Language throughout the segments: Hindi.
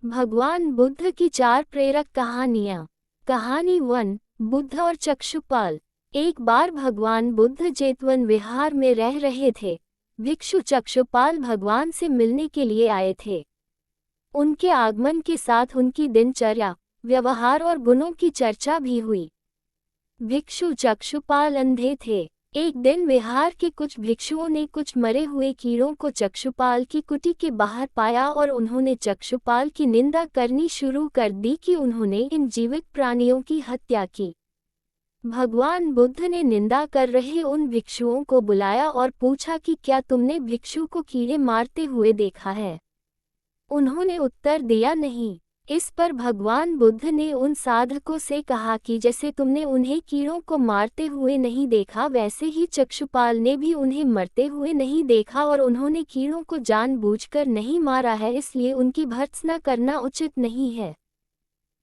भगवान बुद्ध की 4 प्रेरक कहानियाँ। कहानी 1, बुद्ध और चक्षुपाल। एक बार भगवान बुद्ध जेतवन विहार में रह रहे थे। भिक्षु चक्षुपाल भगवान से मिलने के लिए आए थे। उनके आगमन के साथ उनकी दिनचर्या, व्यवहार और गुणों की चर्चा भी हुई। भिक्षु चक्षुपाल अंधे थे। एक दिन विहार के कुछ भिक्षुओं ने कुछ मरे हुए कीड़ों को चक्षुपाल की कुटी के बाहर पाया और उन्होंने चक्षुपाल की निंदा करनी शुरू कर दी कि उन्होंने इन जीवित प्राणियों की हत्या की। भगवान बुद्ध ने निंदा कर रहे उन भिक्षुओं को बुलाया और पूछा कि क्या तुमने भिक्षु को कीड़े मारते हुए देखा है? उन्होंने उत्तर दिया नहीं। इस पर भगवान बुद्ध ने उन साधकों से कहा कि जैसे तुमने उन्हें कीड़ों को मारते हुए नहीं देखा, वैसे ही चक्षुपाल ने भी उन्हें मरते हुए नहीं देखा और उन्होंने कीड़ों को जानबूझकर नहीं मारा है, इसलिए उनकी भर्त्सना करना उचित नहीं है।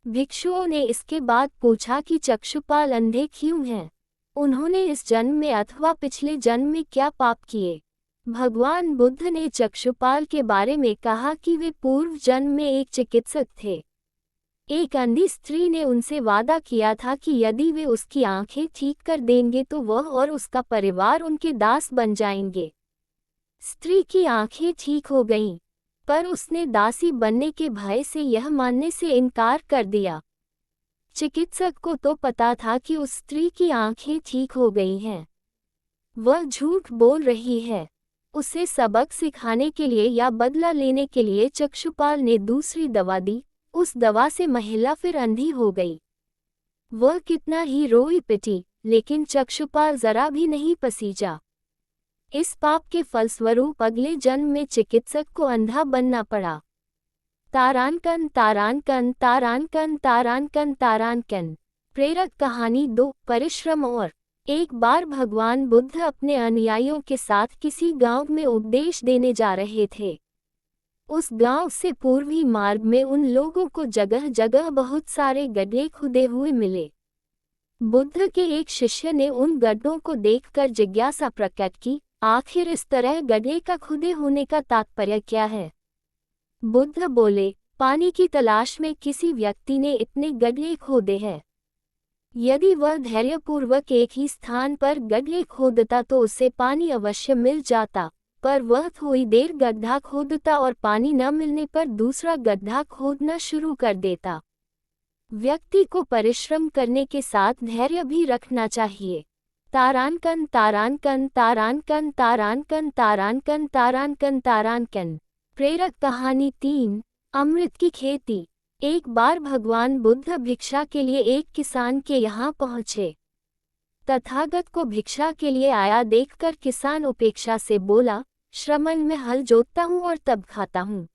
भिक्षुओं ने इसके बाद पूछा कि चक्षुपाल अंधे क्यों हैं? उन्होंने इस जन्म में अथवा पिछले जन्म में क्या पाप किए? भगवान बुद्ध ने चक्षुपाल के बारे में कहा कि वे पूर्व जन्म में एक चिकित्सक थे। एक अंधी स्त्री ने उनसे वादा किया था कि यदि वे उसकी आंखें ठीक कर देंगे तो वह और उसका परिवार उनके दास बन जाएंगे। स्त्री की आंखें ठीक हो गईं, पर उसने दासी बनने के भय से यह मानने से इनकार कर दिया। चिकित्सक को तो पता था कि उस स्त्री की आंखें ठीक हो गई हैं। वह झूठ बोल रही है। उसे सबक सिखाने के लिए या बदला लेने के लिए चक्षुपाल ने दूसरी दवा दी। उस दवा से महिला फिर अंधी हो गई। वह कितना ही रोई पिटी, लेकिन चक्षुपाल जरा भी नहीं पसीजा। इस पाप के फलस्वरूप अगले जन्म में चिकित्सक को अंधा बनना पड़ा। तारानकन तारानकन तारानकन तारानकन तारानकन। प्रेरक कहानी 2, परिश्रम और। एक बार भगवान बुद्ध अपने अनुयायियों के साथ किसी गांव में उपदेश देने जा रहे थे। उस गांव से पूर्वी मार्ग में उन लोगों को जगह जगह बहुत सारे गड्ढे खुदे हुए मिले। बुद्ध के एक शिष्य ने उन गड्ढों को देखकर जिज्ञासा प्रकट की, आखिर इस तरह गड्ढे का खुदे होने का तात्पर्य क्या है? बुद्ध बोले, पानी की तलाश में किसी व्यक्ति ने इतने गड्ढे खोदे हैं। यदि वह धैर्यपूर्वक एक ही स्थान पर गड्ढे खोदता तो उसे पानी अवश्य मिल जाता, पर वह थोड़ी देर गड्ढा खोदता और पानी न मिलने पर दूसरा गड्ढा खोदना शुरू कर देता। व्यक्ति को परिश्रम करने के साथ धैर्य भी रखना चाहिए। तारानकन तारानकन तारानकन तारानकन तारानकन तारानकन तारानकन। प्रेरक कहानी 3, अमृत की खेती। एक बार भगवान बुद्ध भिक्षा के लिए एक किसान के यहाँ पहुँचे। तथागत को भिक्षा के लिए आया देखकर किसान उपेक्षा से बोला, श्रमण में हल जोतता हूँ और तब खाता हूँ।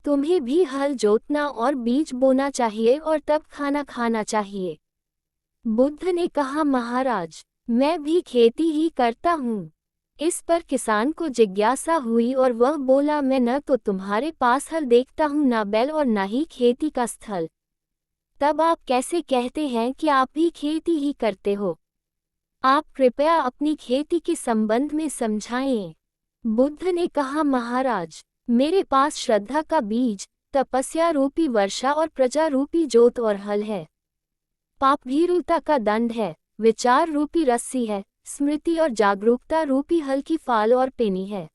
तुम्हें भी हल जोतना और बीज बोना चाहिए और तब खाना खाना चाहिए। बुद्ध ने कहा, महाराज, मैं भी खेती ही करता हूँ। इस पर किसान को जिज्ञासा हुई और वह बोला, मैं न तो तुम्हारे पास हल देखता हूँ, न बैल और न ही खेती का स्थल। तब आप कैसे कहते हैं कि आप भी खेती ही करते हो? आप कृपया अपनी खेती के संबंध में समझाएं। बुद्ध ने कहा, महाराज, मेरे पास श्रद्धा का बीज, तपस्या रूपी वर्षा और प्रजा रूपी जोत और हल है। पाप भीरुता का दंड है, विचार रूपी रस्सी है, स्मृति और जागरूकता रूपी हल की फाल और पेनी है।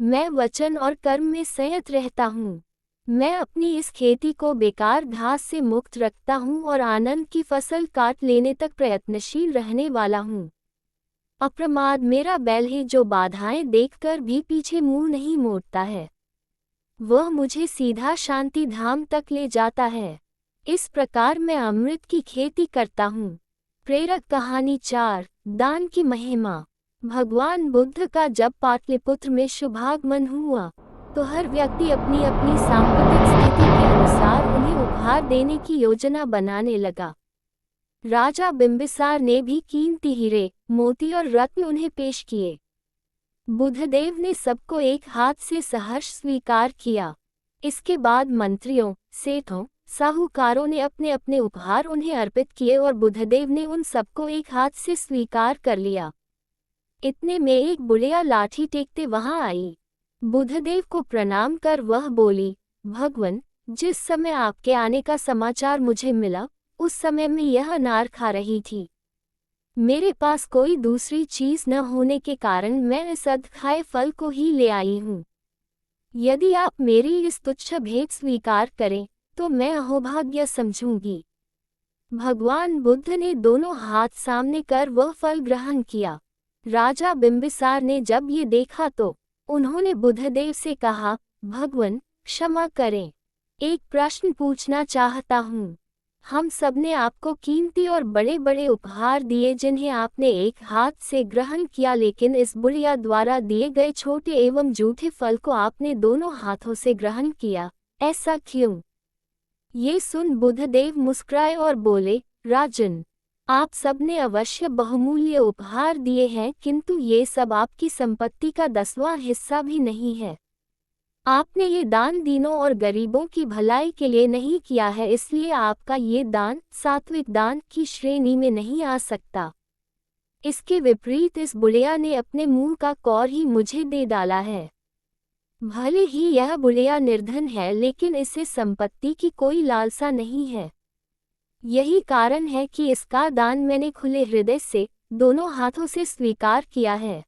मैं वचन और कर्म में संयत रहता हूँ। मैं अपनी इस खेती को बेकार घास से मुक्त रखता हूँ और आनंद की फसल काट लेने तक प्रयत्नशील रहने वाला हूँ। अप्रमाद मेरा बैल है जो बाधाएं देखकर भी पीछे मुंह नहीं मोड़ता है। वह मुझे सीधा शांति धाम तक ले जाता है। इस प्रकार मैं अमृत की खेती करता हूँ। प्रेरक कहानी 4, दान की महिमा। भगवान बुद्ध का जब पाटलिपुत्र में शुभागमन हुआ तो हर व्यक्ति अपनी अपनी सांपत्तिक स्थिति के अनुसार उन्हें उपहार देने की योजना बनाने लगा। राजा बिंबिसार ने भी कीमती हीरे, मोती और रत्न उन्हें पेश किए। बुद्धदेव ने सबको एक हाथ से सहर्ष स्वीकार किया। इसके बाद मंत्रियों, सेठों, साहूकारों ने अपने अपने उपहार उन्हें अर्पित किए और बुद्धदेव ने उन सबको एक हाथ से स्वीकार कर लिया। इतने में एक बुढ़िया लाठी टेकते वहां आई। बुद्धदेव को प्रणाम कर वह बोली, भगवन, जिस समय आपके आने का समाचार मुझे मिला, उस समय मैं यह अनार खा रही थी। मेरे पास कोई दूसरी चीज न होने के कारण मैं इस अधखाए फल को ही ले आई हूँ। यदि आप मेरी इस तुच्छ भेंट स्वीकार करें, तो मैं अहोभाग्य समझूंगी। भगवान बुद्ध ने दोनों हाथ सामने कर वह फल ग्रहण किया। राजा बिंबिसार ने जब ये देखा तो उन्होंने बुद्धदेव से कहा, भगवान, क्षमा करें, एक प्रश्न पूछना चाहता हूँ। हम सबने आपको कीमती और बड़े बड़े उपहार दिए जिन्हें आपने एक हाथ से ग्रहण किया, लेकिन इस बुढ़िया द्वारा दिए गए छोटे एवं जूठे फल को आपने दोनों हाथों से ग्रहण किया, ऐसा क्यों? ये सुन बुद्धदेव मुस्कुराए और बोले, राजन, आप सबने अवश्य बहुमूल्य उपहार दिए हैं, किंतु ये सब आपकी संपत्ति का 10वां हिस्सा भी नहीं है। आपने ये दान दीनों और गरीबों की भलाई के लिए नहीं किया है, इसलिए आपका ये दान सात्विक दान की श्रेणी में नहीं आ सकता। इसके विपरीत इस बुढ़िया ने अपने मुंह का कौर ही मुझे दे डाला है। भले ही यह बुढ़िया निर्धन है, लेकिन इसे संपत्ति की कोई लालसा नहीं है। यही कारण है कि इसका दान मैंने खुले हृदय से दोनों हाथों से स्वीकार किया है।